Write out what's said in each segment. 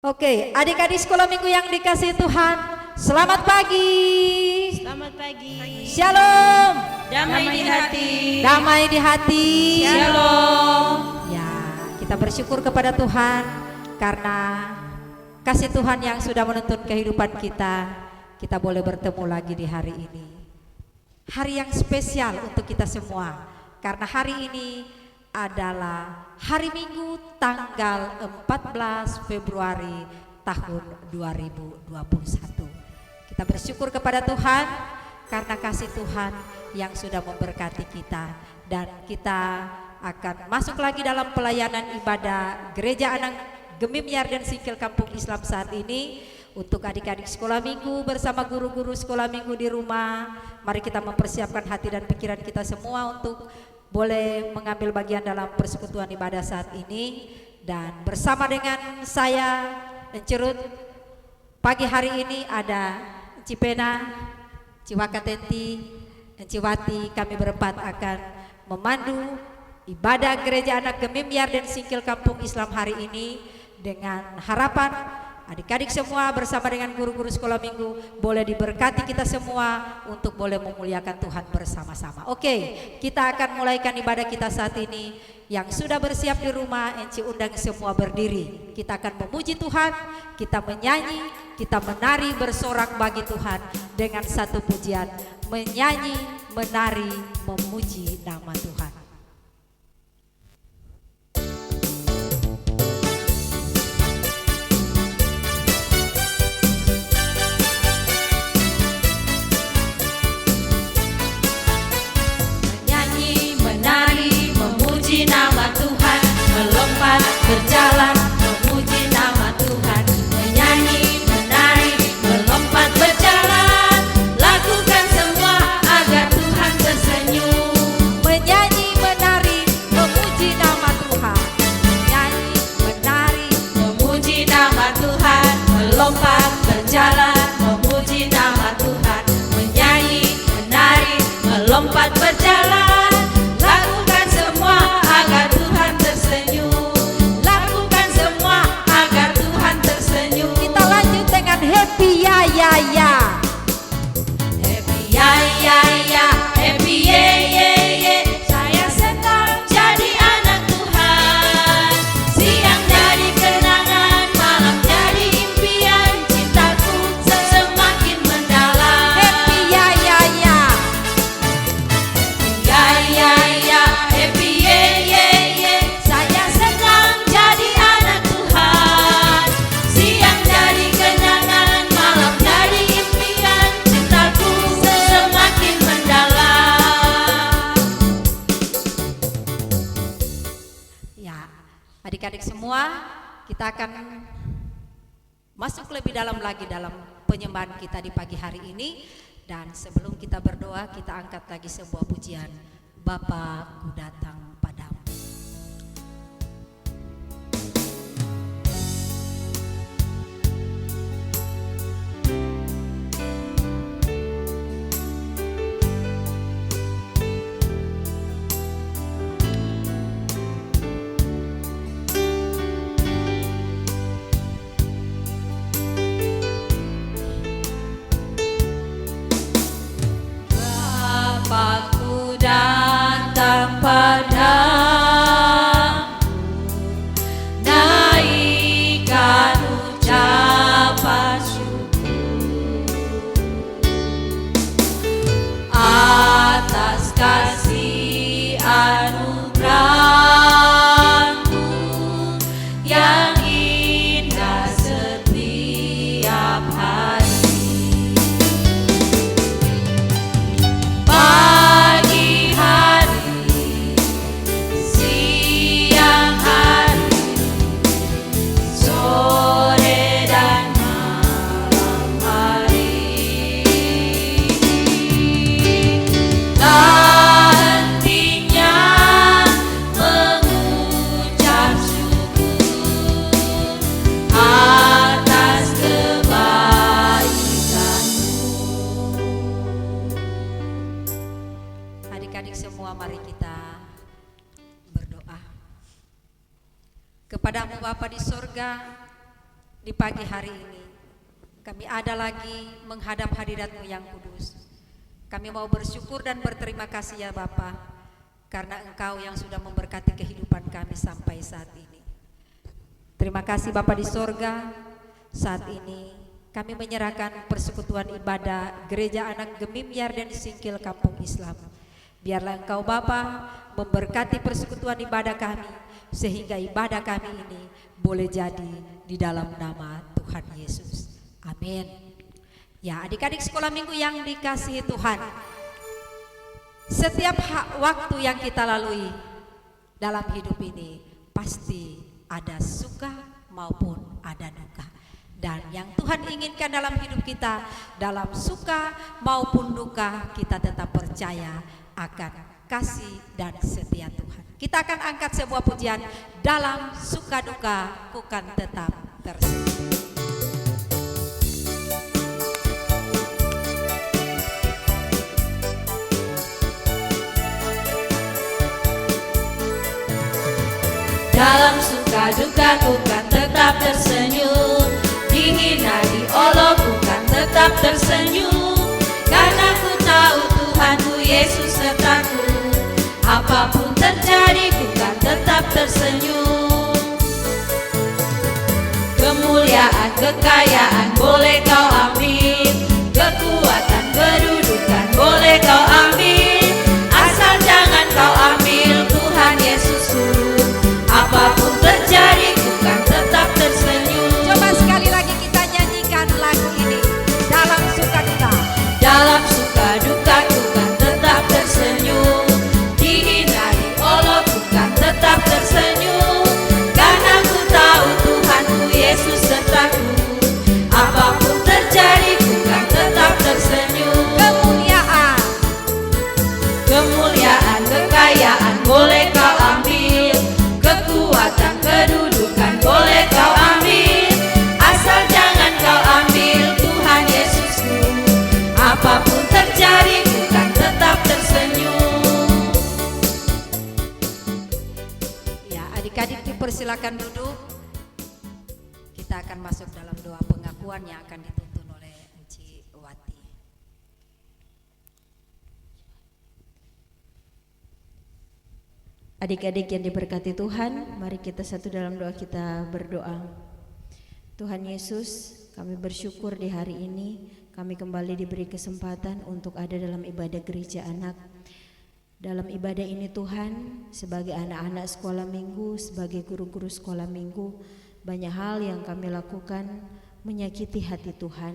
Oke, adik-adik sekolah minggu yang dikasihi Tuhan, selamat pagi. Selamat pagi. Shalom. Damai di hati. Damai di hati. Shalom. Ya, kita bersyukur kepada Tuhan karena kasih Tuhan yang sudah menuntun kehidupan kita. Kita boleh bertemu lagi di hari ini. Hari yang spesial untuk kita semua karena hari ini adalah hari Minggu tanggal 14 Februari tahun 2021. Kita bersyukur kepada Tuhan karena kasih Tuhan yang sudah memberkati kita, dan kita akan masuk lagi dalam pelayanan ibadah Gereja Anak Gemim Yarden Singkil Kampung Islam saat ini. Untuk adik-adik sekolah minggu bersama guru-guru sekolah minggu di rumah, mari kita mempersiapkan hati dan pikiran kita semua untuk boleh mengambil bagian dalam persekutuan ibadah saat ini. Dan bersama dengan saya Encerut, pagi hari ini ada Cipena, Ciwakatenti, Enciwati. Kami berempat akan memandu ibadah Gereja Anak Gemim Yarden Singkil Kampung Islam hari ini, dengan harapan adik-adik semua bersama dengan guru-guru sekolah minggu boleh diberkati kita semua untuk boleh memuliakan Tuhan bersama-sama. Oke, kita akan mulaikan ibadah kita saat ini. Yang sudah bersiap di rumah, Enci undang semua berdiri. Kita akan memuji Tuhan, kita menyanyi, kita menari bersorak bagi Tuhan dengan satu pujian, menyanyi, menari, memuji nama Tuhan. Nama Tuhan, melompat berjalan memuji nama Tuhan, menyanyi, menari, melompat berjalan, lakukan semua agar Tuhan tersenyum. Menyanyi, menari, memuji nama Tuhan, menyanyi, menari, memuji nama Tuhan, melompat berjalan memuji nama Tuhan, menyanyi, menari, melompat berjalan. Happy ya ya ya, happy ya ya ya, happy ye ye ye. Saya senang jadi anak Tuhan. Siang jadi kenangan, malam jadi impian. Cintaku semakin mendalam. Happy ya ya ya, ya ya ya, happy ye ye ye. Saya senang jadi anak Tuhan. Siang jadi kenangan, adik-adik semua, kita akan masuk lebih dalam lagi dalam penyembahan kita di pagi hari ini. Dan sebelum kita berdoa, kita angkat lagi sebuah pujian, Bapa ku datang padamu. Aku datang padamu, naikkan ucapan syukur atas kasih anugerah-Mu yang indah setiap hari. Pagi hari, siang hari, sore dan malam hari, tak hentinya mengucap syukur atas kebaikan-Mu. Adik-adik semua, mari kita berdoa. Kepadamu Bapa di sorga, di pagi hari ini kami ada lagi menghadap hadirat-Mu yang kudus. Kami mau bersyukur dan berterima kasih ya Bapa, karena Engkau yang sudah memberkati kehidupan kami sampai saat ini. Terima kasih Bapa di sorga. Saat ini kami menyerahkan persekutuan ibadah Gereja Anak Gemim Yarden Singkil Kampung Islam. Biarlah Engkau Bapa memberkati persekutuan ibadah kami, sehingga ibadah kami ini boleh jadi di dalam nama Tuhan Yesus. Amin. Ya, adik-adik sekolah minggu yang dikasihi Tuhan, setiap waktu yang kita lalui dalam hidup ini pasti ada suka maupun ada duka. Dan yang Tuhan inginkan dalam hidup kita, dalam suka maupun duka, kita tetap percaya akan kasih dan setia Tuhan. Kita akan angkat sebuah pujian, dalam suka duka ku kan tetap tersenyum. Dalam suka duka ku kan tetap tersenyum, dihina diolok ku kan tetap tersenyum, karena ku tahu Tuhanku Yesus sertaku. Apapun terjadi ku kan tetap tersenyum. Kemuliaan, kekayaan boleh kau ambil, kekuatan, kedudukan boleh kau ambil, asal jangan kau ambil Tuhan Yesusku. Apapun terjadi ku kan tetap tersenyum. Coba sekali lagi kita nyanyikan lagu ini, dalam suka duka. Dalam suka duka ku kan tetap tersenyum, dihina diolok ku kan tetap tersenyum, karena ku tahu Tuhanku Yesus sertaku. Apapun terjadi ku kan tetap tersenyum. Kemuliaan, kemuliaan, kekayaan boleh kau ambil, kekuatan, kedudukan boleh kau ambil, asal jangan kau ambil Tuhan Yesusku. Apapun terjadi ku kan tetap tersenyum. ya adik-adik dipersilakan duduk. Kita akan masuk dalam doa pengakuan yang akan dituntun oleh Enci Wati. Adik-adik yang diberkati Tuhan, mari kita satu dalam doa kita berdoa. Tuhan Yesus, kami bersyukur di hari ini kami kembali diberi kesempatan untuk ada dalam ibadah gereja anak. Dalam ibadah ini Tuhan, sebagai anak-anak sekolah minggu, sebagai guru-guru sekolah minggu, banyak hal yang kami lakukan menyakiti hati Tuhan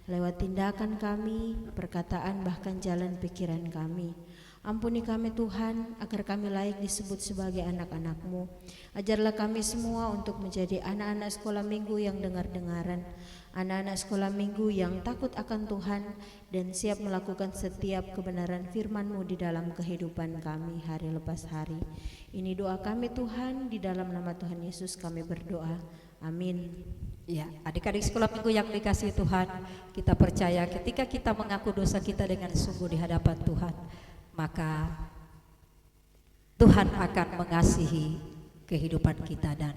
lewat tindakan kami, perkataan, bahkan jalan pikiran kami. Ampuni kami Tuhan, agar kami layak disebut sebagai anak-anak-Mu. Ajarlah kami semua untuk menjadi anak-anak sekolah minggu yang dengar-dengaran, anak-anak sekolah minggu yang takut akan Tuhan dan siap melakukan setiap kebenaran firman-Mu di dalam kehidupan kami hari lepas hari. Ini doa kami Tuhan, di dalam nama Tuhan Yesus kami berdoa. Amin. Ya, adik-adik sekolah minggu yang dikasihi Tuhan, kita percaya ketika kita mengaku dosa kita dengan sungguh di hadapan Tuhan, maka Tuhan akan mengasihi kehidupan kita dan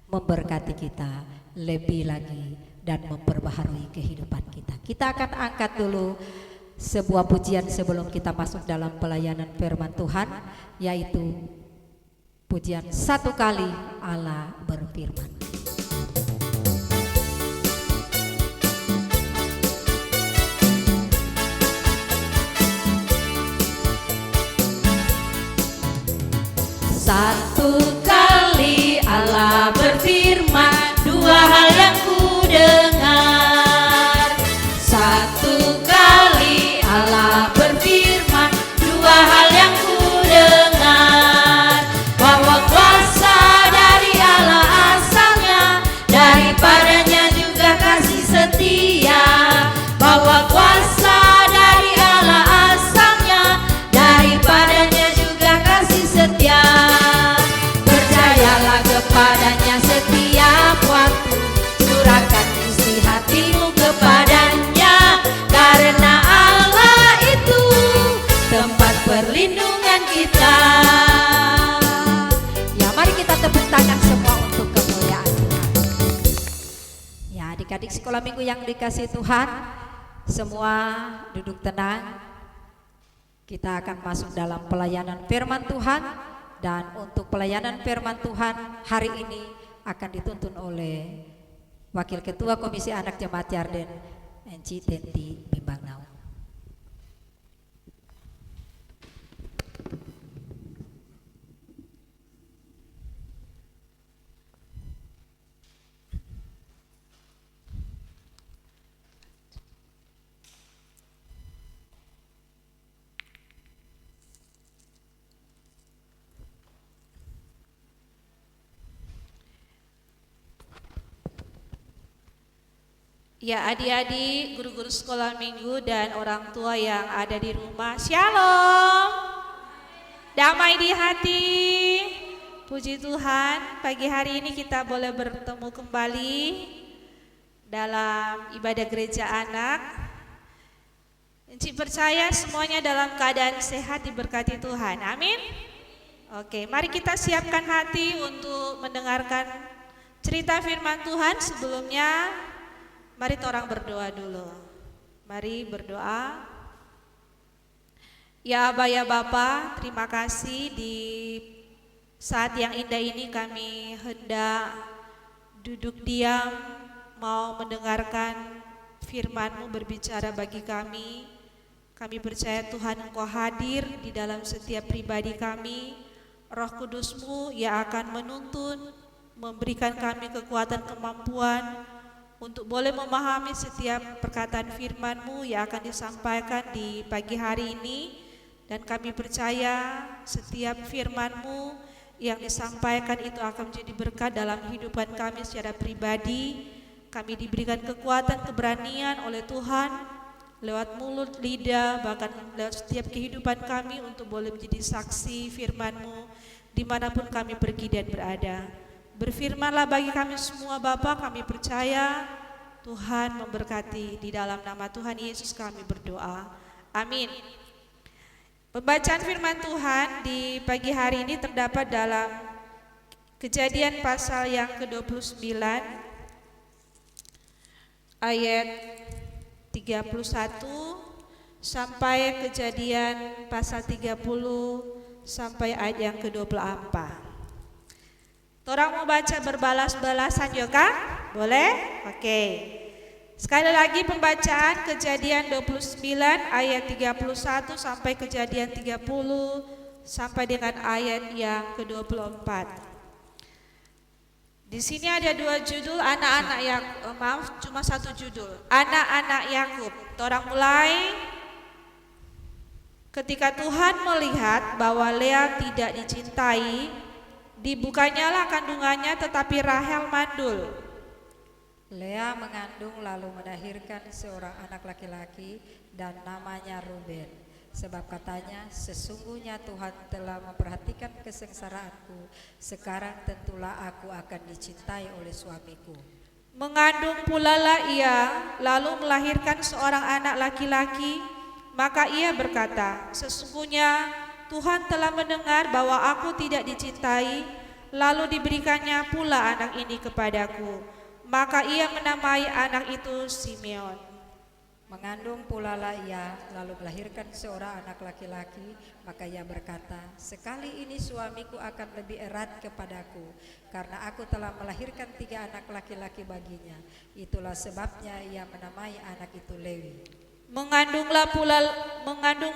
memberkati kita lebih lagi dan memperbaharui kehidupan kita. Kita akan angkat dulu sebuah pujian sebelum kita masuk dalam pelayanan firman Tuhan, yaitu pujian satu kali Allah berfirman. Satu kali Allah berfirman, dua hal yang ku dengar. Satu kali Allah berfirman, dua hal yang ku dengar. Bahwa kuasa dari Allah asalnya, daripadanya juga kasih setia. Bahwa kuasa dari Allah asalnya, daripadanya juga kasih setia. Adik-adik sekolah minggu yang dikasih Tuhan, semua duduk tenang. Kita akan masuk dalam pelayanan firman Tuhan, dan untuk pelayanan firman Tuhan hari ini akan dituntun oleh Wakil Ketua Komisi Anak Jemaat Yarden, Enci Tenti Bimbang Nau. Ya, adik-adik, guru-guru sekolah minggu dan orang tua yang ada di rumah, Shalom. Damai di hati. Puji Tuhan, pagi hari ini kita boleh bertemu kembali dalam ibadah gereja anak. Encik percaya semuanya dalam keadaan sehat, diberkati Tuhan. Amin. Oke, mari kita siapkan hati untuk mendengarkan cerita firman Tuhan. Sebelumnya mari orang berdoa dulu. Mari berdoa. Ya Aba, ya Bapa, terima kasih di saat yang indah ini kami hendak duduk diam, mau mendengarkan firman-Mu berbicara bagi kami. Kami percaya Tuhan Engkau hadir di dalam setiap pribadi kami. Roh Kudus-Mu yang akan menuntun, memberikan kami kekuatan kemampuan untuk boleh memahami setiap perkataan firman-Mu yang akan disampaikan di pagi hari ini. Dan kami percaya setiap firman-Mu yang disampaikan itu akan menjadi berkat dalam kehidupan kami secara pribadi. Kami diberikan kekuatan, keberanian oleh Tuhan lewat mulut, lidah, bahkan lewat setiap kehidupan kami untuk boleh menjadi saksi firman-Mu dimanapun kami pergi dan berada. Berfirmanlah bagi kami semua Bapa, kami percaya Tuhan memberkati. Di dalam nama Tuhan Yesus kami berdoa, amin. Pembacaan firman Tuhan di pagi hari ini terdapat dalam Kejadian pasal yang ke-29 ayat 31 sampai Kejadian pasal 30 sampai ayat yang ke-24. Orang mau baca berbalas-balasan juga? Boleh? Oke. Sekali lagi pembacaan Kejadian 29 ayat 31 sampai Kejadian 30 sampai dengan ayat yang ke-24. Di sini ada dua judul, anak-anak yang cuma satu judul, anak-anak Yakub. Orang mulai. Ketika Tuhan melihat bahwa Lea tidak dicintai, dibukanyalah kandungannya, tetapi Rahel mandul. Lea mengandung lalu melahirkan seorang anak laki-laki dan namanya Ruben. Sebab katanya, sesungguhnya Tuhan telah memperhatikan kesengsaraanku, sekarang tentulah aku akan dicintai oleh suamiku. Mengandung pula lah ia, lalu melahirkan seorang anak laki-laki. Maka ia berkata, sesungguhnya Tuhan telah mendengar bahwa aku tidak dicintai, lalu diberikannya pula anak ini kepadaku. Maka ia menamai anak itu Simeon. Mengandung pula lah ia, lalu melahirkan seorang anak laki-laki. Maka ia berkata, sekali ini suamiku akan lebih erat kepadaku, karena aku telah melahirkan 3 anak laki-laki baginya. Itulah sebabnya ia menamai anak itu Lewi. Mengandung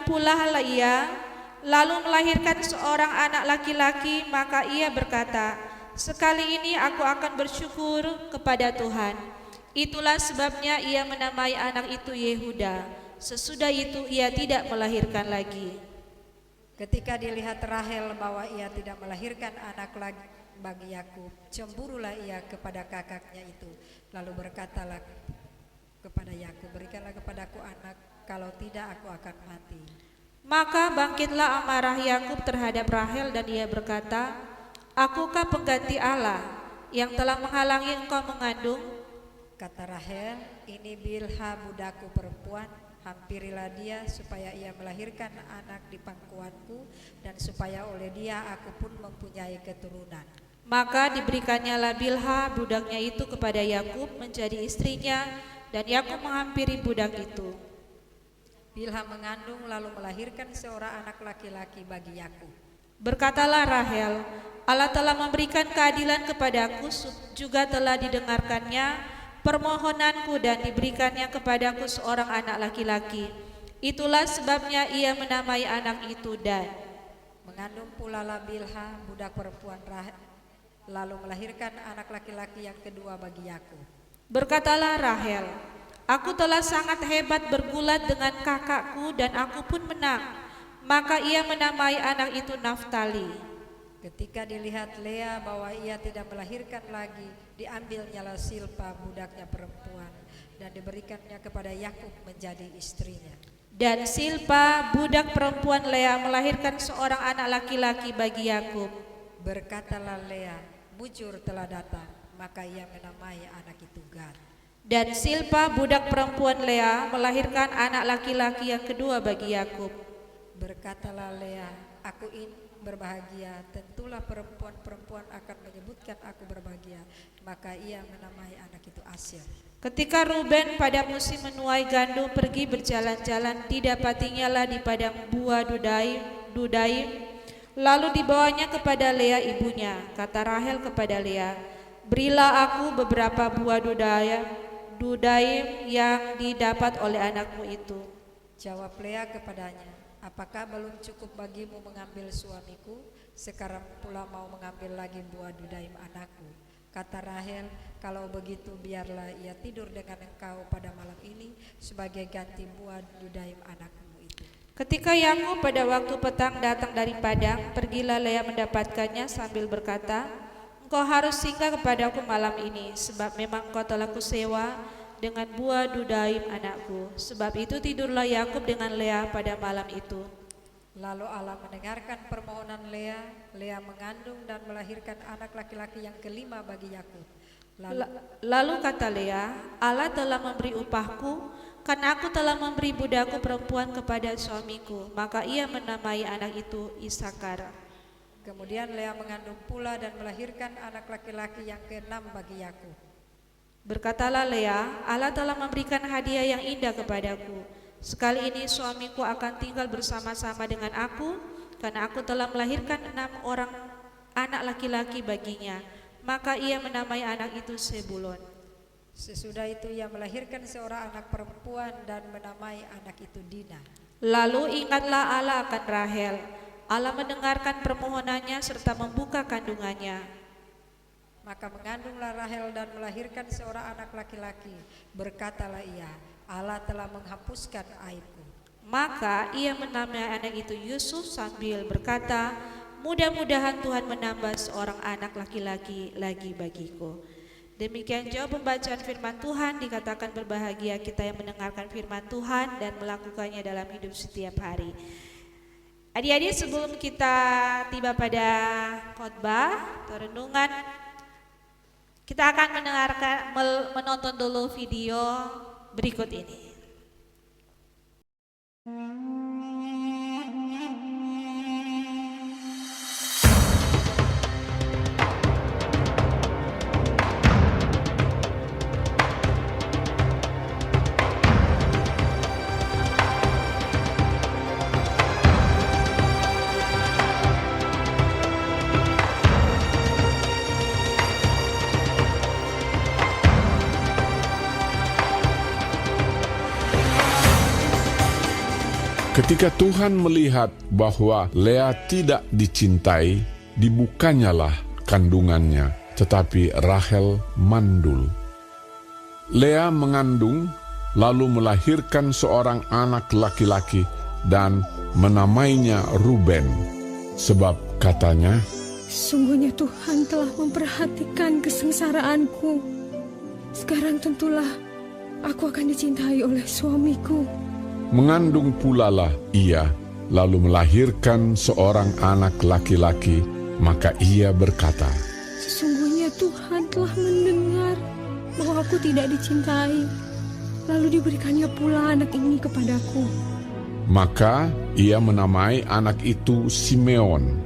pula lah ia, lalu melahirkan seorang anak laki-laki. Maka ia berkata, sekali ini aku akan bersyukur kepada Tuhan. Itulah sebabnya ia menamai anak itu Yehuda. Sesudah itu ia tidak melahirkan lagi. Ketika dilihat Rahel bahwa ia tidak melahirkan anak lagi bagi Yakub, cemburulah ia kepada kakaknya itu. Lalu berkatalah kepada Yakub, berikanlah kepadaku anak, kalau tidak aku akan mati. Maka bangkitlah amarah Yakub terhadap Rahel, dan ia berkata, akukah pengganti Allah yang telah menghalangi engkau mengandung? Kata Rahel, ini Bilha budakku perempuan, hampirilah dia supaya ia melahirkan anak di pangkuanku, dan supaya oleh dia aku pun mempunyai keturunan. Maka diberikannya Bilha budaknya itu kepada Yakub menjadi istrinya, dan Yakub menghampiri budak itu. Bilha mengandung lalu melahirkan seorang anak laki-laki bagi Yakub. Berkatalah Rahel, Allah telah memberikan keadilan kepadaku, juga telah didengarkannya permohonanku dan diberikannya kepadaku seorang anak laki-laki. Itulah sebabnya ia menamai anak itu Dan. Mengandung pula Bilha budak perempuan Rahel, lalu melahirkan anak laki-laki yang kedua bagi Yakub. Berkatalah Rahel, aku telah sangat hebat bergulat dengan kakakku dan aku pun menang. Maka ia menamai anak itu Naftali. Ketika dilihat Lea bahwa ia tidak melahirkan lagi, diambilnyalah Silpa budaknya perempuan dan diberikannya kepada Yakub menjadi istrinya. Dan Silpa budak perempuan Lea melahirkan seorang anak laki-laki bagi Yakub. Berkatalah Lea, bujur telah datang, maka ia menamai anak itu Gad. Dan Silpa budak perempuan Lea melahirkan anak laki-laki yang kedua bagi Yakub. Berkatalah Lea, aku ini berbahagia, tentulah perempuan-perempuan akan menyebutkan aku berbahagia, maka ia menamai anak itu Asyer. Ketika Ruben pada musim menuai gandum pergi berjalan-jalan, didapatinya lah di padang buah Dudaim, lalu dibawanya kepada Lea ibunya. Kata Rahel kepada Lea, berilah aku beberapa buah Dudaim yang didapat oleh anakmu itu. Jawab Lea kepadanya, apakah belum cukup bagimu mengambil suamiku? Sekarang pula mau mengambil lagi buah Dudaim anakku. Kata Rahel, kalau begitu biarlah ia tidur dengan engkau pada malam ini sebagai ganti buah Dudaim anakmu itu. Ketika Yakub pada waktu petang datang dari padang, pergilah Lea mendapatkannya sambil berkata, engkau harus singgah kepadaku malam ini, sebab memang kau telah kusewa dengan buah Dudaim anakku. Sebab itu tidurlah Yakub dengan Lea pada malam itu. Lalu Allah mendengarkan permohonan Lea. Lea mengandung dan melahirkan anak laki-laki yang kelima bagi Yakub. Lalu kata Lea, Allah telah memberi upahku, karena aku telah memberi budakku perempuan kepada suamiku. Maka ia menamai anak itu Isakar. Kemudian Lea mengandung pula dan melahirkan anak laki-laki yang keenam bagi Yakub. Berkatalah Lea, Allah telah memberikan hadiah yang indah kepadaku. Sekali ini suamiku akan tinggal bersama-sama dengan aku, karena aku telah melahirkan 6 orang anak laki-laki baginya. Maka ia menamai anak itu Sebulon. Sesudah itu ia melahirkan seorang anak perempuan dan menamai anak itu Dina. Lalu ingatlah Allah akan Rahel. Allah mendengarkan permohonannya serta membuka kandungannya. Maka mengandunglah Rahel dan melahirkan seorang anak laki-laki. Berkatalah ia, Allah telah menghapuskan aibku. Maka ia menamai anak itu Yusuf sambil berkata, mudah-mudahan Tuhan menambah seorang anak laki-laki lagi bagiku. Demikian jauh pembacaan firman Tuhan. Dikatakan berbahagia kita yang mendengarkan firman Tuhan dan melakukannya dalam hidup setiap hari. Adik-adik, sebelum kita tiba pada khotbah atau renungan, kita akan menonton dulu video berikut ini. Ketika Tuhan melihat bahwa Lea tidak dicintai, dibukanyalah kandungannya, tetapi Rahel mandul. Lea mengandung, lalu melahirkan seorang anak laki-laki dan menamainya Ruben, sebab katanya, sungguhnya Tuhan telah memperhatikan kesengsaraanku. Sekarang tentulah aku akan dicintai oleh suamiku. Mengandung pulalah ia, lalu melahirkan seorang anak laki-laki, maka ia berkata, sesungguhnya Tuhan telah mendengar bahwa aku tidak dicintai, lalu diberikannya pula anak ini kepadaku. Maka ia menamai anak itu Simeon.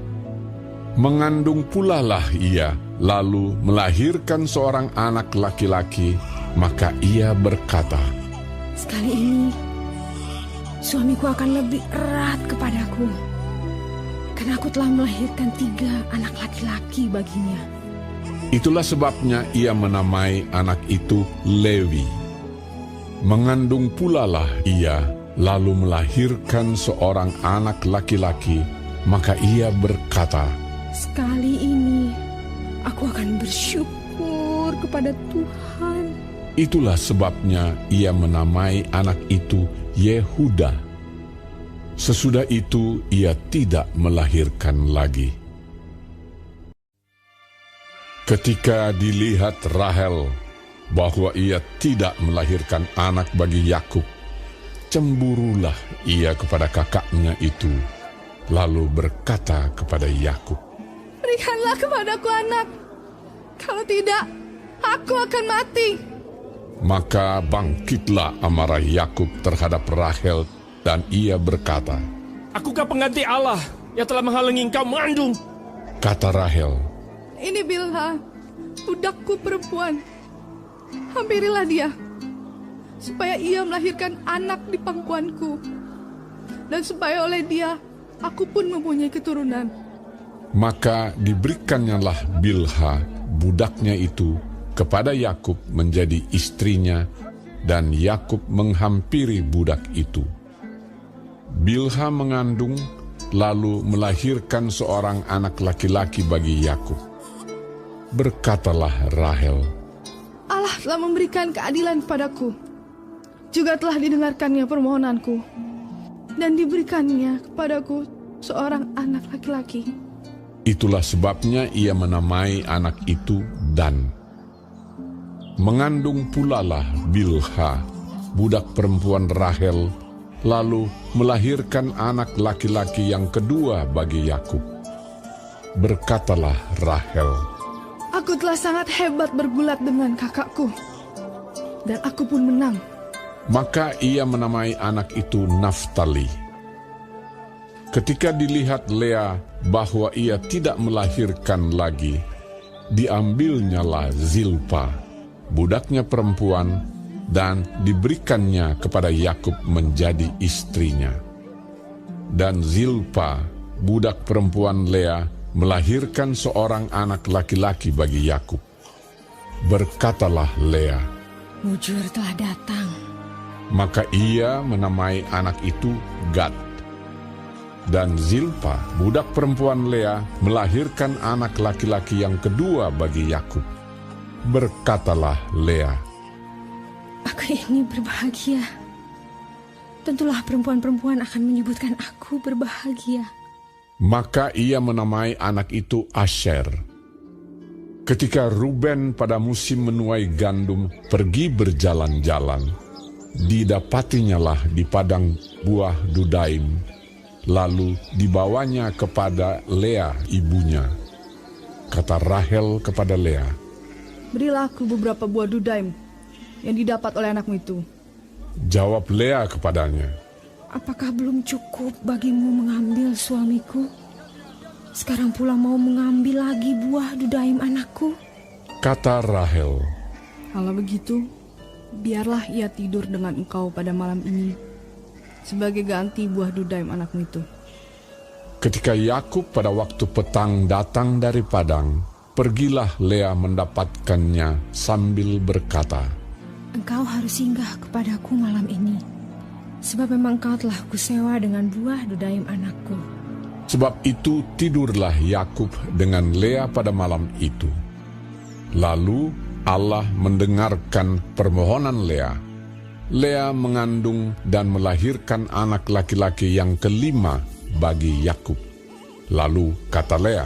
Mengandung pula lah ia, lalu melahirkan seorang anak laki-laki, maka ia berkata, Sekali ini, suamiku akan lebih erat kepadaku, karena aku telah melahirkan 3 anak laki-laki baginya. Itulah sebabnya ia menamai anak itu Lewi. Mengandung pula lah ia, lalu melahirkan seorang anak laki-laki, maka ia berkata, Sekali ini, aku akan bersyukur kepada Tuhan. Itulah sebabnya ia menamai anak itu Yehuda. Sesudah itu ia tidak melahirkan lagi. Ketika dilihat Rahel bahwa ia tidak melahirkan anak bagi Yakub, cemburulah ia kepada kakaknya itu, lalu berkata kepada Yakub, Berikanlah kepadaku anak, kalau tidak, aku akan mati. Maka bangkitlah amarah Yakub terhadap Rahel, dan ia berkata, Akukah pengganti Allah yang telah menghalangi engkau mengandung? Kata Rahel, Ini Bilha, budakku perempuan. Hampirilah dia, supaya ia melahirkan anak di pangkuanku, dan supaya oleh dia, aku pun mempunyai keturunan. Maka diberikannya Bilha, budaknya itu, kepada Yakub menjadi istrinya, dan Yakub menghampiri budak itu. Bilha mengandung, lalu melahirkan seorang anak laki-laki bagi Yakub. Berkatalah Rahel, Allah telah memberikan keadilan kepadaku, juga telah didengarkannya permohonanku, dan diberikannya kepadaku seorang anak laki-laki. Itulah sebabnya ia menamai anak itu Dan. Mengandung pula lah Bilha, budak perempuan Rahel, lalu melahirkan anak laki-laki yang kedua bagi Yakub. Berkatalah Rahel, Aku telah sangat hebat bergulat dengan kakakku, dan aku pun menang. Maka ia menamai anak itu Naftali. Ketika dilihat Lea bahwa ia tidak melahirkan lagi, diambilnyalah Zilpa, budaknya perempuan, dan diberikannya kepada Yakub menjadi istrinya. Dan Zilpa, budak perempuan Lea, melahirkan seorang anak laki-laki bagi Yakub. Berkatalah Lea, Mujur telah datang. maka ia menamai anak itu Gad. Dan Zilpa, budak perempuan Lea, melahirkan anak laki-laki yang kedua bagi Yakub. Berkatalah Lea, Aku ini berbahagia. Tentulah perempuan-perempuan akan menyebutkan aku berbahagia. maka ia menamai anak itu Asher. Ketika Ruben pada musim menuai gandum pergi berjalan-jalan, didapatinyalah di padang buah Dudaim, lalu dibawanya kepada Lea ibunya. Kata Rahel kepada Lea, Berilah aku beberapa buah dudaim yang didapat oleh anakmu itu. jawab Lea kepadanya, Apakah belum cukup bagimu mengambil suamiku? Sekarang pula mau mengambil lagi buah dudaim anakku? kata Rahel, Kalau begitu, biarlah ia tidur dengan engkau pada malam ini sebagai ganti buah dudaim anakmu itu. ketika Yakub pada waktu petang datang dari padang, pergilah Lea mendapatkannya sambil berkata, Engkau harus singgah kepadaku malam ini, sebab memang kau telah kusewa dengan buah dudaim anakku. Sebab itu tidurlah Yakub dengan Lea pada malam itu. Lalu Allah mendengarkan permohonan Lea. Lea mengandung dan melahirkan anak laki-laki yang kelima bagi Yakub. Lalu kata Lea,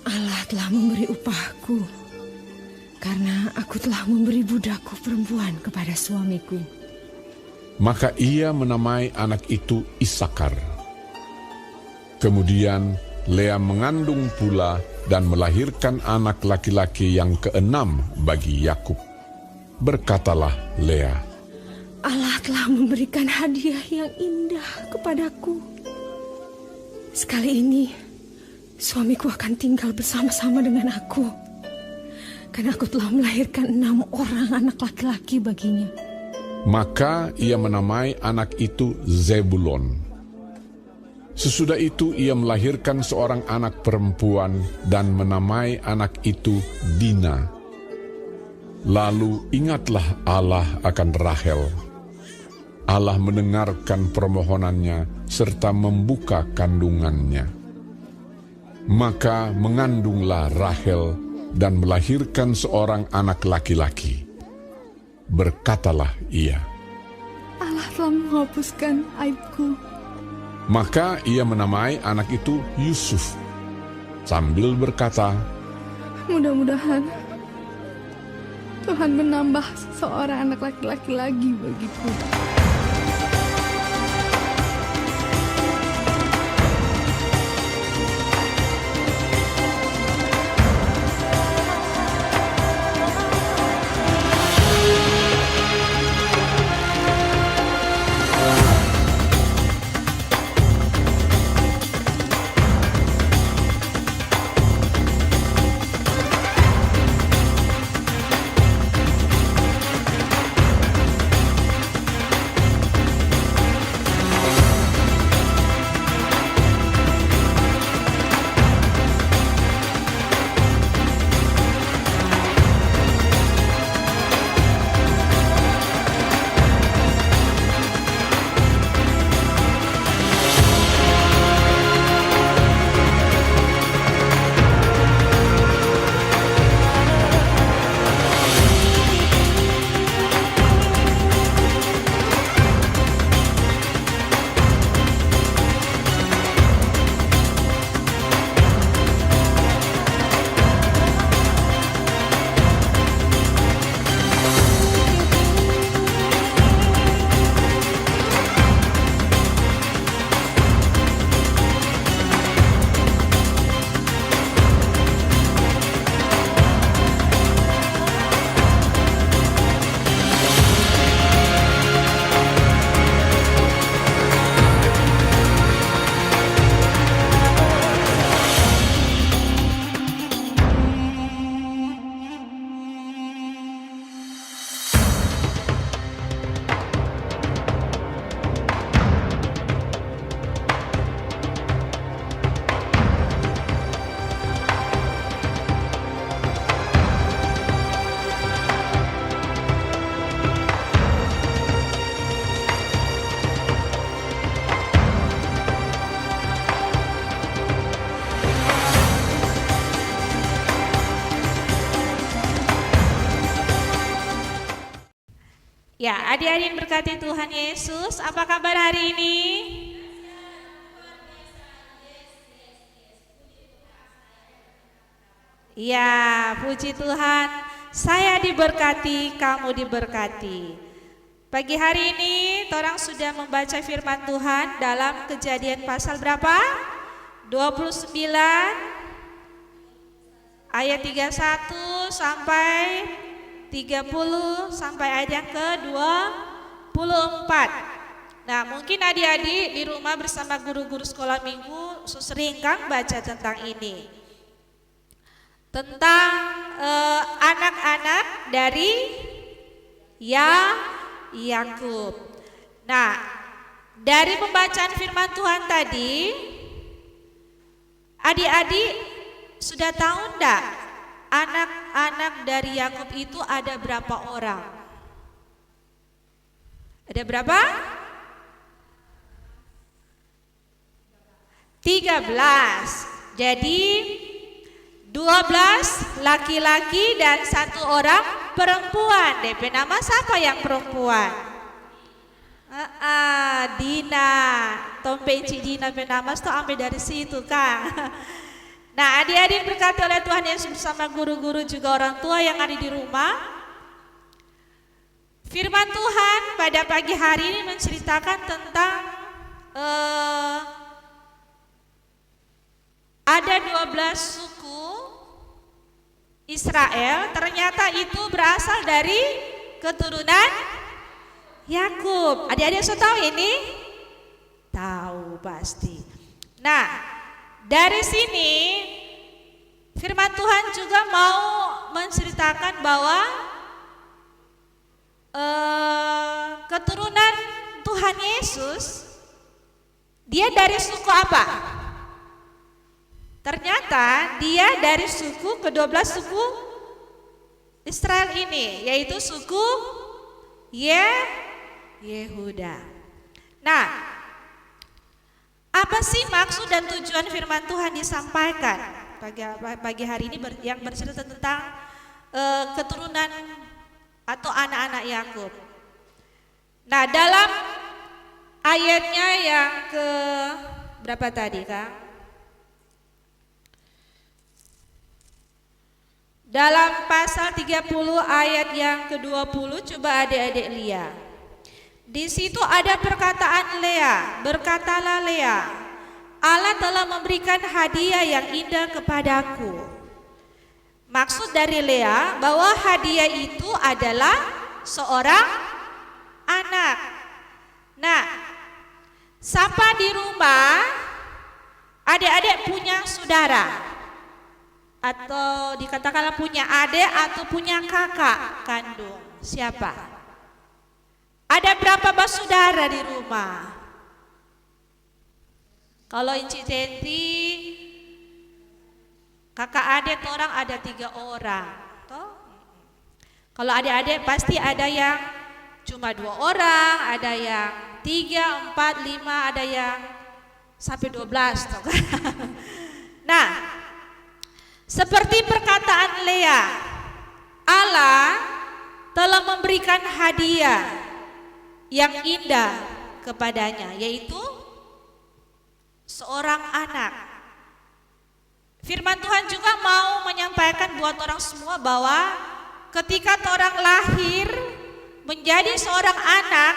Allah telah memberi upahku, karena aku telah memberi budakku perempuan kepada suamiku. maka ia menamai anak itu Isakar. Kemudian Lea mengandung pula dan melahirkan anak laki-laki yang keenam bagi Yakub. Berkatalah Lea, Allah telah memberikan hadiah yang indah kepadaku. Sekali ini, suamiku akan tinggal bersama-sama dengan aku. Karena aku telah melahirkan 6 orang anak laki-laki baginya. Maka ia menamai anak itu Zebulon. Sesudah itu ia melahirkan seorang anak perempuan dan menamai anak itu Dina. Lalu ingatlah Allah akan Rahel. Allah mendengarkan permohonannya serta membuka kandungannya. Maka mengandunglah Rahel dan melahirkan seorang anak laki-laki. Berkatalah ia, Allah telah menghapuskan aibku. maka ia menamai anak itu Yusuf, sambil berkata, Mudah-mudahan Tuhan menambah seorang anak laki-laki lagi bagiku. Ya, adik-adik berkati Tuhan Yesus. Apa kabar hari ini? Ya, puji Tuhan. Saya diberkati, kamu diberkati. Pagi hari ini, orang sudah membaca firman Tuhan dalam Kejadian pasal berapa? 29 ayat 31 sampai 30 sampai ayat yang ke-24. Nah, mungkin adik-adik di rumah bersama guru-guru sekolah minggu sering kan baca tentang ini. Tentang anak-anak dari Yakub. Nah, dari pembacaan firman Tuhan tadi, adik-adik sudah tahu enggak? Anak-anak dari Yakub itu ada berapa orang? Ada berapa? 13. Jadi 12 laki-laki dan 1 orang perempuan. DP nama siapa yang perempuan? Dina. Tompenci Dina penama itu ambil dari situ, Kang. Nah, adik-adik berkati oleh Tuhan Yesus bersama guru-guru juga orang tua yang ada di rumah. Firman Tuhan pada pagi hari ini menceritakan tentang ada 12 suku Israel, ternyata itu berasal dari keturunan Yakub. Adik-adik sudah tahu ini? Tahu pasti. Nah, dari sini firman Tuhan juga mau menceritakan bahwa keturunan Tuhan Yesus dia dari suku apa? Ternyata dia dari suku ke-12 suku Israel ini, yaitu suku Yehuda. Nah, apa sih maksud dan tujuan firman Tuhan disampaikan pagi hari ini yang bercerita tentang keturunan atau anak-anak Yakub? Nah, dalam ayatnya yang ke berapa tadi, Kak? Dalam pasal 30 ayat yang ke-20, coba adik-adik lihat. Di situ ada perkataan Lea, berkatalah Lea, Allah telah memberikan hadiah yang indah kepadaku. Maksud dari Lea bahwa hadiah itu adalah seorang anak. Nah, siapa di rumah adik-adik punya saudara? Atau dikatakanlah punya adik atau punya kakak kandung. Siapa? Ada berapa bersaudara di rumah? Kalau Inci Tenti kakak adik orang ada 3 orang. Toh? Kalau adik-adik pasti ada yang cuma 2 orang, ada yang 3, 4, 5, ada yang sampai 12. Toh? Nah, seperti perkataan Lea, Allah telah memberikan hadiah yang indah kepadanya, yaitu seorang anak. Firman Tuhan juga mau menyampaikan buat orang semua bahwa ketika orang lahir menjadi seorang anak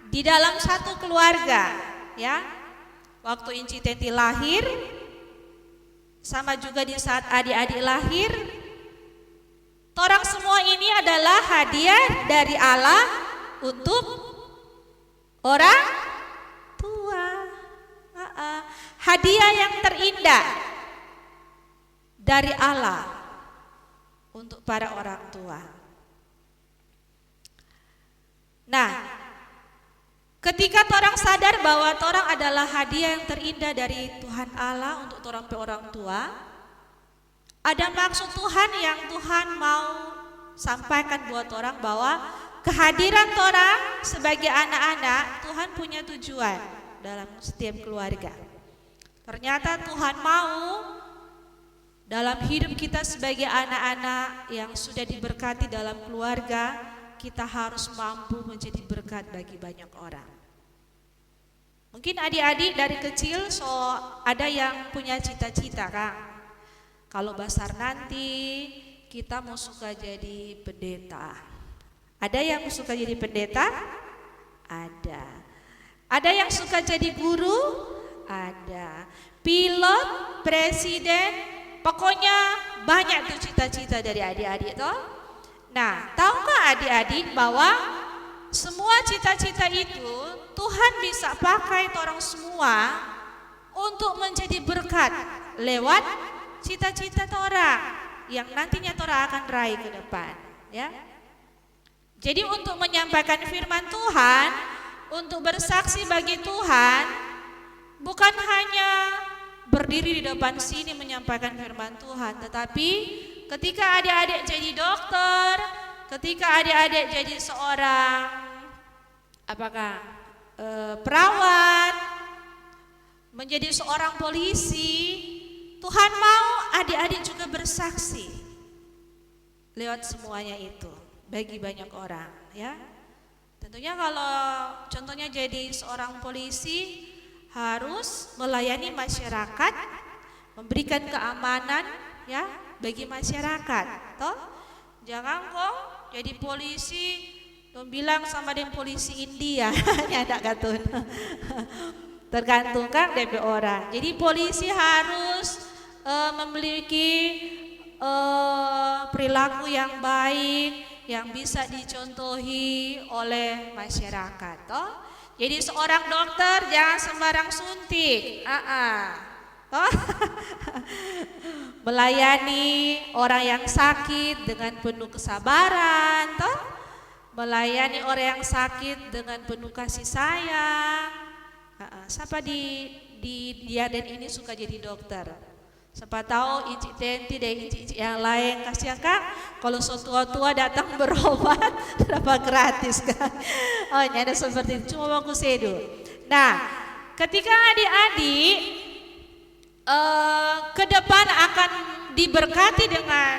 di dalam satu keluarga, ya. Waktu Inci Tenti lahir, sama juga di saat adik-adik lahir, orang semua ini adalah hadiah dari Allah untuk orang tua. Hadiah yang terindah dari Allah untuk para orang tua. Nah, ketika orang sadar bahwa orang adalah hadiah yang terindah dari Tuhan Allah untuk orang tua, ada maksud Tuhan yang Tuhan mau sampaikan buat orang bahwa kehadiran orang sebagai anak-anak Tuhan punya tujuan dalam setiap keluarga. Ternyata Tuhan mau dalam hidup kita sebagai anak-anak yang sudah diberkati dalam keluarga, kita harus mampu menjadi berkat bagi banyak orang. Mungkin adik-adik dari kecil ada yang punya cita-cita, Kang. Kalau besar nanti kita mau suka jadi pendeta. Ada yang suka jadi pendeta? Ada. Ada yang suka jadi guru? Ada. Pilot, presiden, pokoknya banyak tuh cita-cita dari adik-adik toh. Nah, tahukah adik-adik bahwa semua cita-cita itu Tuhan bisa pakai orang semua untuk menjadi berkat lewat cita-cita orang yang nantinya orang akan raih ke depan, ya. Jadi untuk menyampaikan firman Tuhan, untuk bersaksi bagi Tuhan, bukan hanya berdiri di depan sini menyampaikan firman Tuhan, tetapi ketika adik-adik jadi dokter, ketika adik-adik jadi seorang perawat, menjadi seorang polisi, Tuhan mau adik-adik juga bersaksi lewat semuanya itu bagi banyak orang, ya. Tentunya kalau contohnya jadi seorang polisi harus melayani masyarakat, memberikan keamanan, ya, bagi masyarakat. Toh, jangan kok jadi polisi dong bilang sama dengan polisi India, ada katun. Tergantung kan DP orang. Jadi polisi harus memiliki perilaku yang baik, yang bisa dicontohi oleh masyarakat. Toh, jadi seorang dokter jangan sembarang suntik. Oh. Melayani orang yang sakit dengan penuh kesabaran, toh? Melayani orang yang sakit dengan penuh kasih sayang. Siapa di dia dan ini suka jadi dokter? Siapa tahu Ici Tenti dan Ici yang lain, kasihan Kak kalau so tua-tua datang berobat dapat gratis kan. Oh ini ada seperti itu, cuma aku sedu. Nah ketika adik-adik ke depan akan diberkati dengan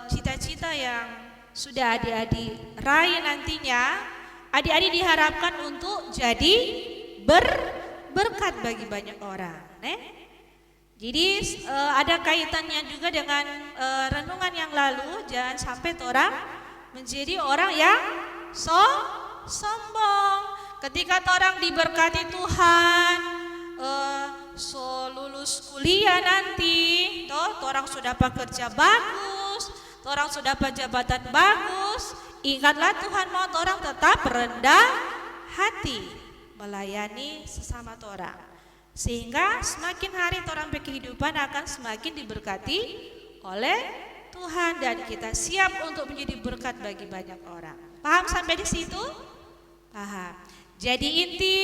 cita-cita yang sudah adik-adik raih nantinya, adik-adik diharapkan untuk jadi berkat bagi banyak orang. Jadi ada kaitannya juga dengan renungan yang lalu, jangan sampai orang menjadi orang yang sombong. Ketika orang diberkati Tuhan, lulus kuliah nanti, orang sudah pekerja bagus, orang sudah jabatan bagus, ingatlah Tuhan mau orang tetap rendah hati melayani sesama orang. Sehingga semakin hari orang berkehidupan akan semakin diberkati oleh Tuhan dan kita siap untuk menjadi berkat bagi banyak orang. Paham sampai di situ? Paham. Jadi inti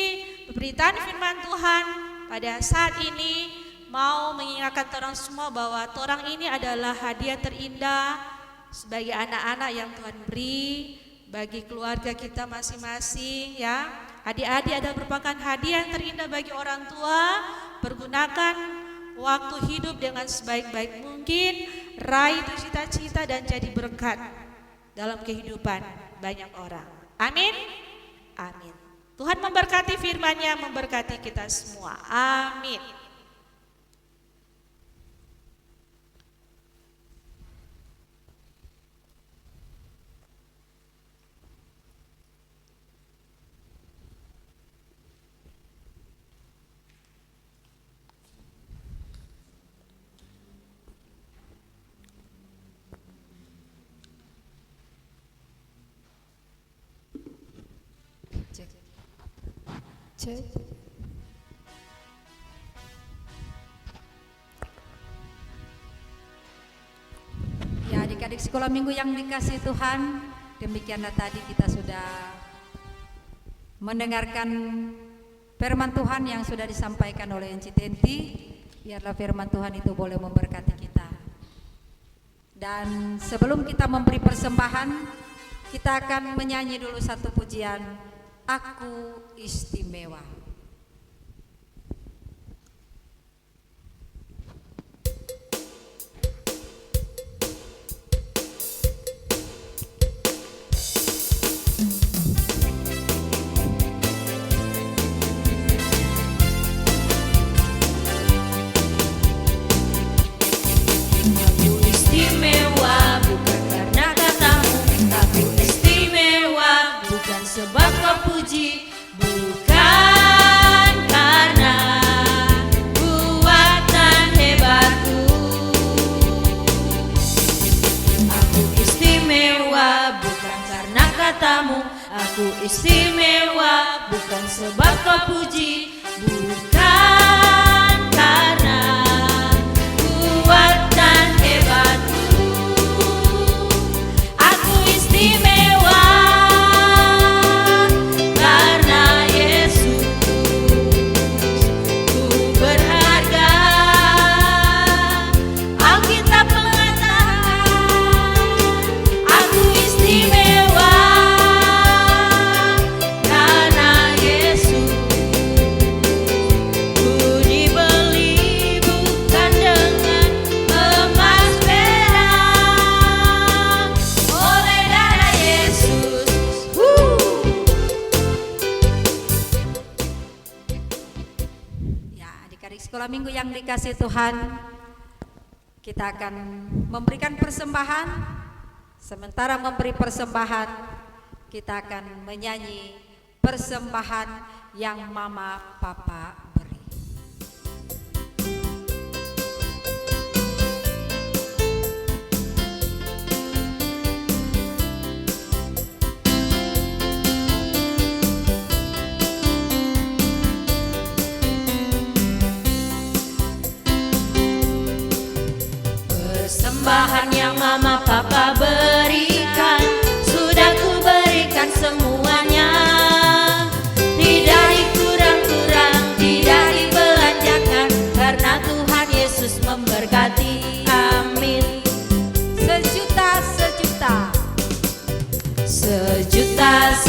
pemberitaan firman Tuhan pada saat ini mau mengingatkan orang semua bahwa orang ini adalah hadiah terindah sebagai anak-anak yang Tuhan beri bagi keluarga kita masing-masing ya. Adik-adik adalah merupakan hadiah yang terindah bagi orang tua. Pergunakan waktu hidup dengan sebaik-baik mungkin, raih cita-cita dan jadi berkat dalam kehidupan banyak orang. Amin. Amin. Tuhan memberkati firman-Nya, memberkati kita semua. Amin. Cek. Ya adik-adik sekolah minggu yang dikasih Tuhan, demikianlah tadi kita sudah mendengarkan firman Tuhan yang sudah disampaikan oleh Enci Tenti. Biarlah firman Tuhan itu boleh memberkati kita. Dan sebelum kita memberi persembahan, kita akan menyanyi dulu satu pujian, Aku Istimewa. Sebab kau puji, bukan karena kuatan hebatku. Aku istimewa bukan karena katamu. Aku istimewa bukan sebab kau puji, bukan karena kuatan hebatku. Aku istimewa sekolah minggu yang dikasih Tuhan, kita akan memberikan persembahan. Sementara memberi persembahan, kita akan menyanyi persembahan yang Mama Papa beri.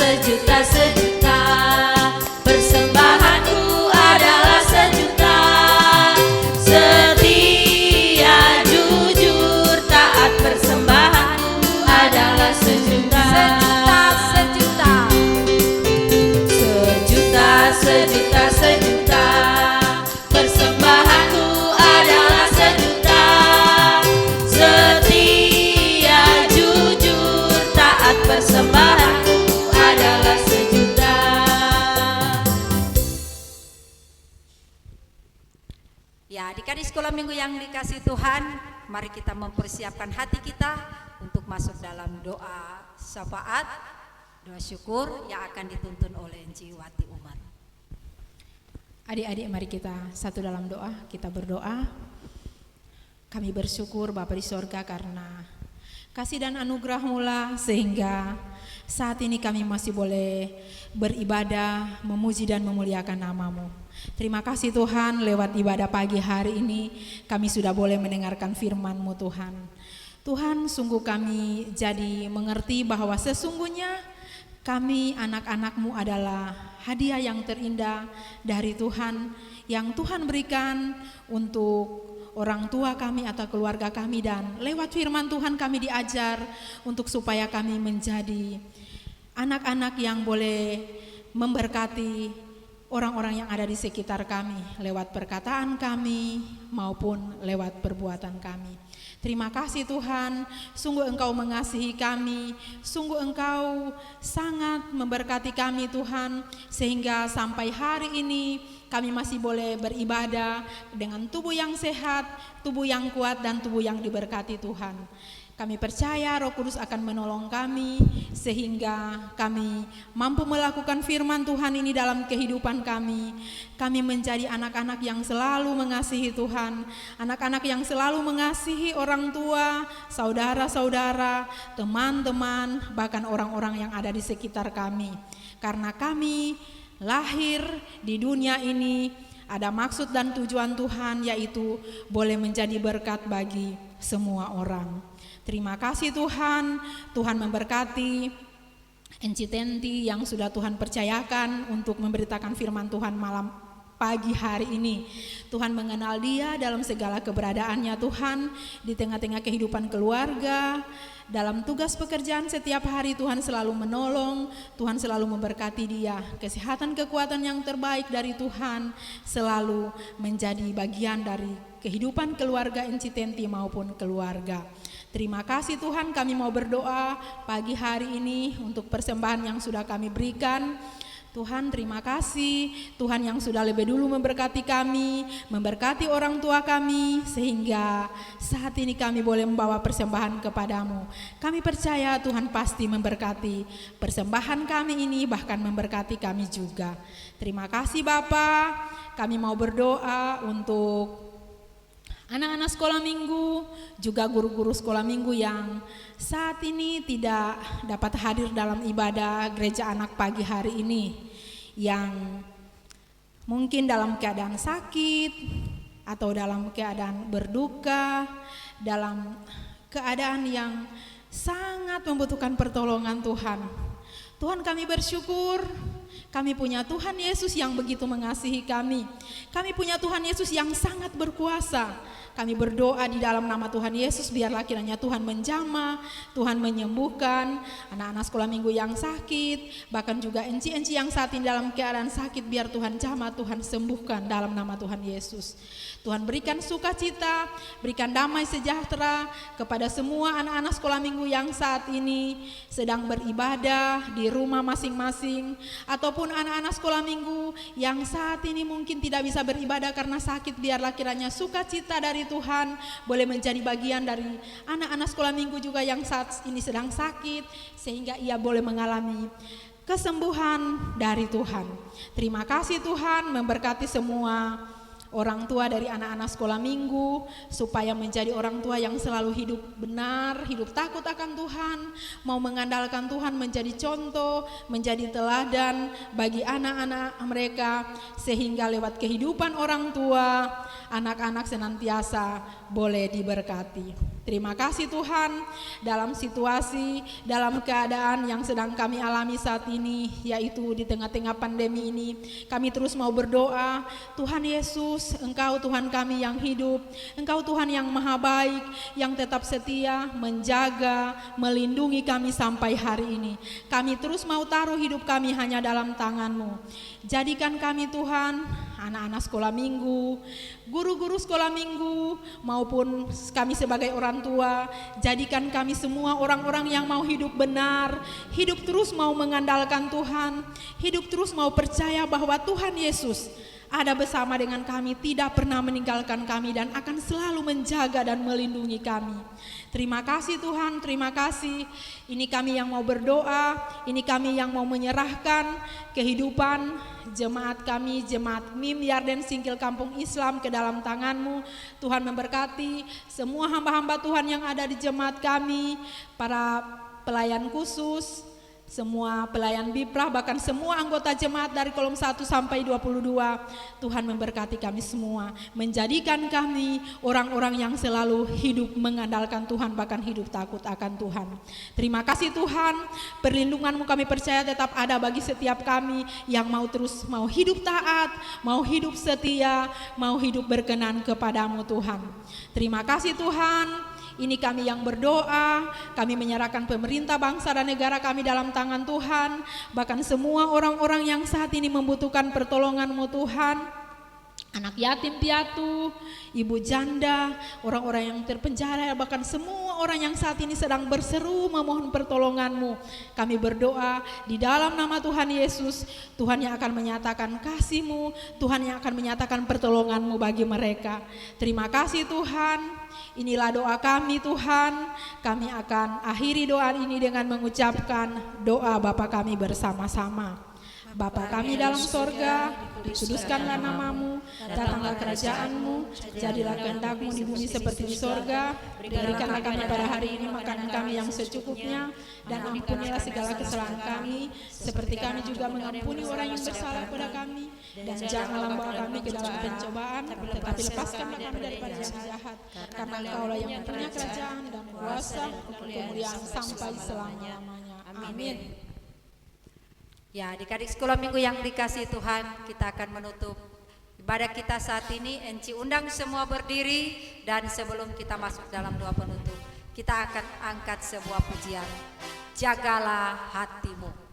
sejuta. Persembahanku adalah sejuta. Setia, jujur, taat, persembahanku adalah sejuta. Sejuta. Persembahanku adalah sejuta. Setia, jujur, taat, persembahanku adalah sejuta. Ya, adik-adik sekolah minggu yang dikasih Tuhan, mari kita mempersiapkan hati kita untuk masuk dalam doa syafaat, doa syukur yang akan dituntun oleh Enci Wati Umar. Adik-adik, mari kita satu dalam doa, kita berdoa. Kami bersyukur Bapa di sorga karena kasih dan anugerah-Mu sehingga saat ini kami masih boleh beribadah, memuji dan memuliakan nama-Mu. Terima kasih Tuhan, lewat ibadah pagi hari ini kami sudah boleh mendengarkan firman-Mu Tuhan. Tuhan, sungguh kami jadi mengerti bahwa sesungguhnya kami anak-anak-Mu adalah hadiah yang terindah dari Tuhan yang Tuhan berikan untuk orang tua kami atau keluarga kami, dan lewat firman Tuhan kami diajar untuk supaya kami menjadi anak-anak yang boleh memberkati orang-orang yang ada di sekitar kami lewat perkataan kami maupun lewat perbuatan kami. Terima kasih Tuhan, sungguh Engkau mengasihi kami, sungguh Engkau sangat memberkati kami Tuhan, sehingga sampai hari ini kami masih boleh beribadah dengan tubuh yang sehat, tubuh yang kuat, dan tubuh yang diberkati Tuhan. Kami percaya Roh Kudus akan menolong kami sehingga kami mampu melakukan firman Tuhan ini dalam kehidupan kami. Kami menjadi anak-anak yang selalu mengasihi Tuhan, anak-anak yang selalu mengasihi orang tua, saudara-saudara, teman-teman, bahkan orang-orang yang ada di sekitar kami. Karena kami lahir di dunia ini ada maksud dan tujuan Tuhan, yaitu boleh menjadi berkat bagi semua orang. Terima kasih Tuhan, Tuhan memberkati Enci Tenti yang sudah Tuhan percayakan untuk memberitakan firman Tuhan malam pagi hari ini. Tuhan mengenal dia dalam segala keberadaannya Tuhan, di tengah-tengah kehidupan keluarga, dalam tugas pekerjaan setiap hari Tuhan selalu menolong, Tuhan selalu memberkati dia. Kesehatan, kekuatan yang terbaik dari Tuhan selalu menjadi bagian dari kehidupan keluarga Enci Tenti maupun keluarga. Terima kasih Tuhan, kami mau berdoa pagi hari ini untuk persembahan yang sudah kami berikan. Tuhan, terima kasih Tuhan yang sudah lebih dulu memberkati kami, memberkati orang tua kami, sehingga saat ini kami boleh membawa persembahan kepadamu. Kami percaya Tuhan pasti memberkati persembahan kami ini, bahkan memberkati kami juga. Terima kasih Bapa. Kami mau berdoa untuk anak-anak sekolah minggu, juga guru-guru sekolah minggu yang saat ini tidak dapat hadir dalam ibadah gereja anak pagi hari ini, yang mungkin dalam keadaan sakit atau dalam keadaan berduka, dalam keadaan yang sangat membutuhkan pertolongan Tuhan. Tuhan, kami bersyukur kami punya Tuhan Yesus yang begitu mengasihi kami. Kami punya Tuhan Yesus yang sangat berkuasa. Kami berdoa di dalam nama Tuhan Yesus, biarlah kiranya Tuhan menjamah, Tuhan menyembuhkan anak-anak sekolah minggu yang sakit, bahkan juga enci-enci yang saat ini dalam keadaan sakit, biar Tuhan jamah, Tuhan sembuhkan dalam nama Tuhan Yesus. Tuhan berikan sukacita, berikan damai sejahtera kepada semua anak-anak sekolah minggu yang saat ini sedang beribadah di rumah masing-masing, ataupun anak-anak sekolah minggu yang saat ini mungkin tidak bisa beribadah karena sakit. Biarlah kiranya sukacita dari Tuhan boleh menjadi bagian dari anak-anak sekolah minggu juga yang saat ini sedang sakit, sehingga ia boleh mengalami kesembuhan dari Tuhan. Terima kasih Tuhan, memberkati semua orang tua dari anak-anak sekolah minggu, supaya menjadi orang tua yang selalu hidup benar, hidup takut akan Tuhan, mau mengandalkan Tuhan, menjadi contoh, menjadi teladan bagi anak-anak mereka, sehingga lewat kehidupan orang tua, anak-anak senantiasa boleh diberkati. Terima kasih Tuhan, dalam situasi, dalam keadaan yang sedang kami alami saat ini, yaitu di tengah-tengah pandemi ini, kami terus mau berdoa, Tuhan Yesus, Engkau Tuhan kami yang hidup, Engkau Tuhan yang maha baik, yang tetap setia, menjaga, melindungi kami sampai hari ini. Kami terus mau taruh hidup kami hanya dalam tangan-Mu. Jadikan kami Tuhan, anak-anak sekolah minggu, guru-guru sekolah minggu, maupun kami sebagai orang tua, jadikan kami semua orang-orang yang mau hidup benar, hidup terus mau mengandalkan Tuhan, hidup terus mau percaya bahwa Tuhan Yesus ada bersama dengan kami, tidak pernah meninggalkan kami dan akan selalu menjaga dan melindungi kami. Terima kasih Tuhan, terima kasih. Ini kami yang mau berdoa, ini kami yang mau menyerahkan kehidupan jemaat kami, jemaat MIM Yarden Singkil Kampung Islam ke dalam tangan-Mu. Tuhan memberkati semua hamba-hamba Tuhan yang ada di jemaat kami, para pelayan khusus, semua pelayan Biprah, bahkan semua anggota jemaat dari kolom 1 sampai 22. Tuhan memberkati kami semua, menjadikan kami orang-orang yang selalu hidup mengandalkan Tuhan, bahkan hidup takut akan Tuhan. Terima kasih Tuhan, perlindungan-Mu kami percaya tetap ada bagi setiap kami yang mau terus mau hidup taat, mau hidup setia, mau hidup berkenan kepadamu Tuhan. Terima kasih Tuhan. Ini kami yang berdoa, kami menyerahkan pemerintah bangsa dan negara kami dalam tangan Tuhan, bahkan semua orang-orang yang saat ini membutuhkan pertolongan-Mu Tuhan. Anak yatim piatu, ibu janda, orang-orang yang terpenjara, bahkan semua orang yang saat ini sedang berseru memohon pertolongan-Mu. Kami berdoa di dalam nama Tuhan Yesus, Tuhan yang akan menyatakan kasih-Mu, Tuhan yang akan menyatakan pertolongan-Mu bagi mereka. Terima kasih Tuhan. Inilah doa kami Tuhan. Kami akan akhiri doa ini dengan mengucapkan doa Bapa kami bersama-sama. Bapa kami dalam sorga, dikuduskanlah nama-Mu, datanglah kerajaan-Mu, jadilah kehendak-Mu di bumi seperti di sorga. Berikanlah kami pada hari ini makanan kami yang secukupnya, dan ampunilah segala kesalahan kami, seperti kami juga mengampuni orang yang bersalah kepada kami. Dan janganlah membawa kami ke dalam pencobaan, tetapi lepaskanlah kami daripada yang jahat. Karena Engkau-lah yang mempunyai kerajaan dan kuasa, kemuliaan sampai selama-lamanya. Amin. Ya, adik-adik sekolah minggu yang dikasihi Tuhan, kita akan menutup ibadah kita saat ini. Enci undang semua berdiri, dan sebelum kita masuk dalam doa penutup, kita akan angkat sebuah pujian. Jagalah hatimu.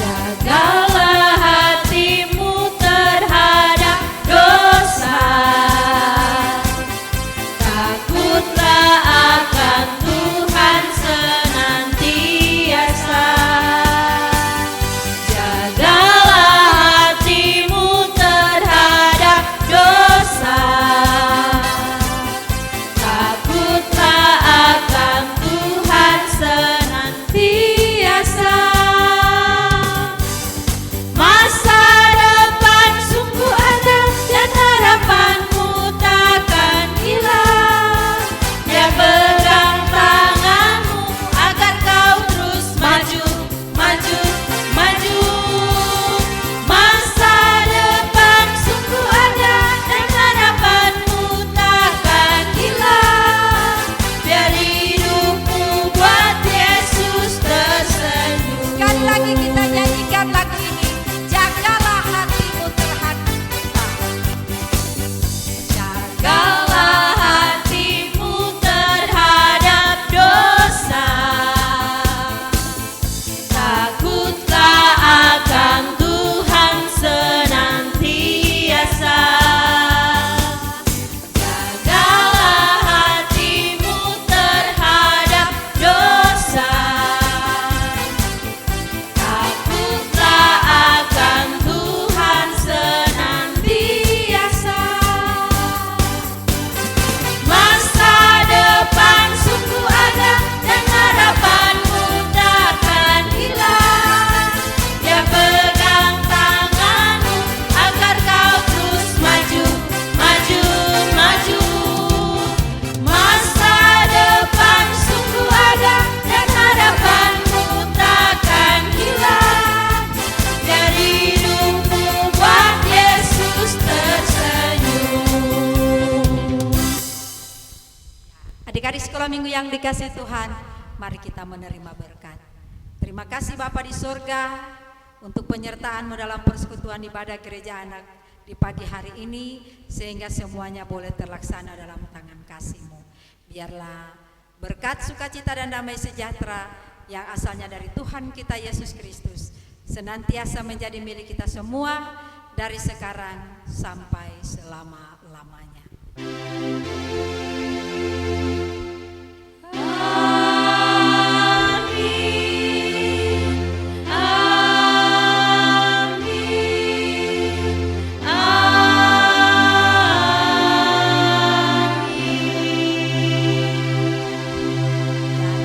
Jagalah hatimu terhadap dosa, takutlah akan Tuhan senantiasa. Jagalah hatimu terhadap dosa, takutlah akan Tuhan senantiasa. Masa depan sungguh ada dan harapanmu takkan hilang. Dia pegang tanganmu agar kau terus maju, maju, maju. Masa depan sungguh ada dan harapanmu takkan hilang. Biar hidupmu buat Yesus tersenyum. Sekali lagi kita nyanyikan lagu ini. Jagalah hatimu terhadap dosa. Jagalah hatimu terhadap dosa, takutlah akan Tuhan senantiasa. Jagalah hatimu terhadap dosa, takutlah akan Tuhan sekolah minggu yang dikasih Tuhan, mari kita menerima berkat. Terima kasih Bapa di sorga untuk penyertaan-Mu dalam persekutuan ibadah gereja anak di pagi hari ini, sehingga semuanya boleh terlaksana dalam tangan kasih-Mu. Biarlah berkat, sukacita dan damai sejahtera yang asalnya dari Tuhan kita Yesus Kristus senantiasa menjadi milik kita semua dari sekarang sampai selama-lamanya.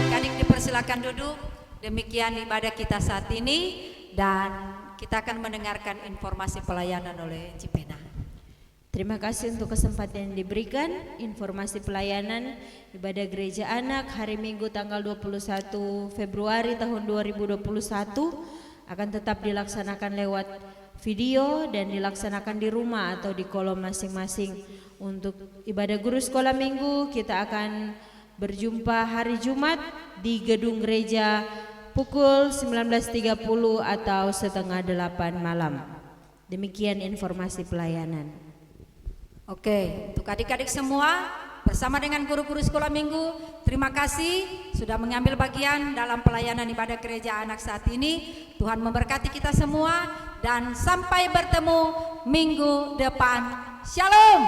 Adik-adik dipersilakan duduk. Demikian ibadah kita saat ini, dan kita akan mendengarkan informasi pelayanan oleh Cipena. Terima kasih untuk kesempatan yang diberikan. Informasi pelayanan ibadah gereja anak hari Minggu tanggal 21 Februari tahun 2021 akan tetap dilaksanakan lewat video dan dilaksanakan di rumah atau di kolom masing-masing. Untuk ibadah guru sekolah minggu kita akan berjumpa hari Jumat di gedung gereja pukul 19.30 atau setengah 8 malam. Demikian informasi pelayanan. Oke, untuk adik-adik semua bersama dengan guru-guru sekolah minggu, terima kasih sudah mengambil bagian dalam pelayanan ibadah gereja anak saat ini. Tuhan memberkati kita semua dan sampai bertemu minggu depan. Shalom.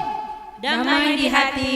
Damai di hati.